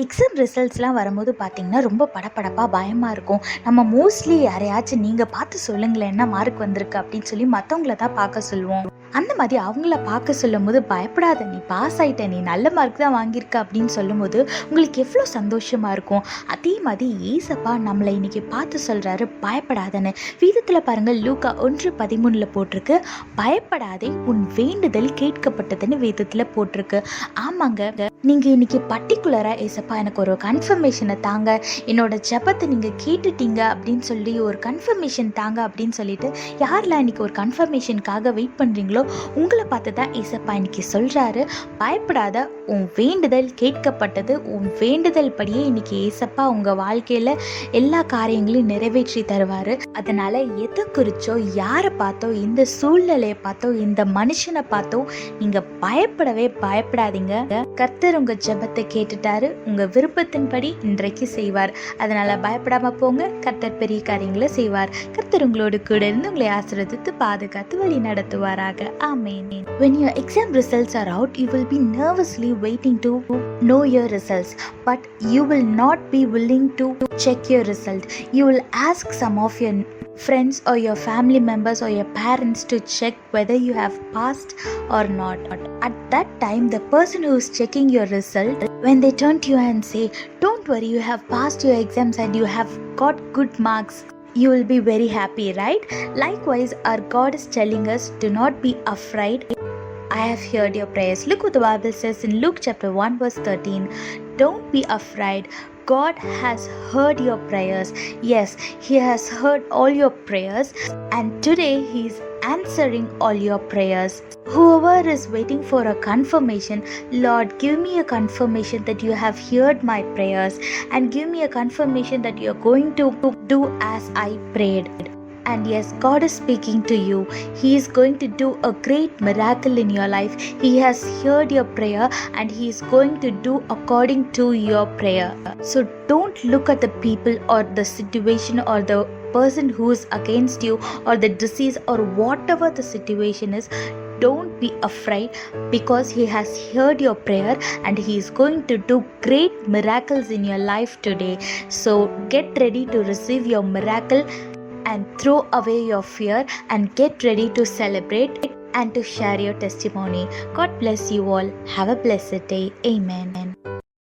Exam ரிசல்ட்ஸ்லாம் வரும்போது பார்த்திங்கன்னா ரொம்ப படபடப்பாக பயமாக இருக்கும். நம்ம மோஸ்ட்லி யாரையாச்சும் நீங்கள் பார்த்து சொல்லுங்களேன் என்ன மார்க் வந்திருக்கு அப்படின்னு சொல்லி மற்றவங்கள தான் பார்க்க சொல்லுவோம். அந்த மாதிரி அவங்கள பார்க்க சொல்லும் போது பயப்படாத, நீ பாஸ் ஆகிட்ட, நீ நல்ல மார்க் தான் வாங்கியிருக்க அப்படின்னு சொல்லும்போது உங்களுக்கு எவ்வளோ சந்தோஷமாக இருக்கும். அதே மாதிரி ஏசப்பா நம்மளை இன்னைக்கு பார்த்து சொல்கிறாரு பயப்படாதன்னு. வேதத்தில் பாருங்கள், லூக்கா 1:13 போட்டிருக்கு, பயப்படாதே உன் வேண்டுதல் கேட்கப்பட்டதுன்னு வேதத்தில் போட்டிருக்கு. ஆமாங்க, நீங்கள் இன்னைக்கு பர்டிகுலராக ஏசப்பா எனக்கு ஒரு கன்ஃபர்மேஷனை தாங்க, என்னோட ஜெபத்தை நீங்கள் கேட்டுட்டீங்க அப்படின்னு சொல்லி ஒரு கன்ஃபர்மேஷன் தாங்க அப்படின்னு சொல்லிட்டு யாரெல்லாம் இன்னைக்கு ஒரு கன்ஃபர்மேஷனுக்காக வெயிட் பண்ணுறீங்களோ உங்களை பார்த்து தான் ஏசப்பா இன்னைக்கு சொல்கிறாரு, பயப்படாத உன் வேண்டுதல் கேட்கப்பட்டது. உன் வேண்டுதல் படியே இன்னைக்கு ஏசப்பா உங்கள் வாழ்க்கையில் எல்லா காரியங்களையும் நிறைவேற்றி தருவார். அதனால் எதை குறிச்சோ, யாரை பார்த்தோ, இந்த சூழ்நிலையை பார்த்தோ, இந்த மனுஷனை பார்த்தோ நீங்கள் பயப்படவே பயப்படாதீங்க. கர்த்தர் உங்கள் ஜெபத்தை கேட்டுட்டாரு, உங்கள் விருப்பத்தின்படி இன்றைக்கு செய்வார். அதனால் பயப்படாமல் போங்க, கர்த்தர் பெரிய காரியங்களை செய்வார். கர்த்தர் உங்களோடு கூட இருந்து உங்களை ஆசீர்வதித்து பாதுகாத்து வழி நடத்துவாராக. ஆமென். When your exam results are out, you will be nervously waiting to know your results, but you will not be willing to check your result. You will ask some of your friends or your family members or your parents to check whether you have passed or not. At that time, the person who is checking your result, when they turn to you and say, don't worry, you have passed your exams and you have got good marks, you will be very happy, right? Likewise, our God is telling us, do not be afraid. I have heard your prayers. Look what the Bible says in Luke chapter 1 verse 13. Don't be afraid. God has heard your prayers. Yes, He has heard all your prayers, and today He is answering all your prayers. Whoever is waiting for a confirmation, Lord, give me a confirmation that you have heard my prayers, and give me a confirmation that you are going to do as I prayed. And yes, God is speaking to you. He is going to do a great miracle in your life. He has heard your prayer and He is going to do according to your prayer. So don't look at the people or the situation or the person who is against you or the disease or whatever the situation is. Don't be afraid, because He has heard your prayer and He is going to do great miracles in your life today. So get ready to receive your miracle and throw away your fear and get ready to celebrate and to share your testimony. God bless you all. Have a blessed day. Amen.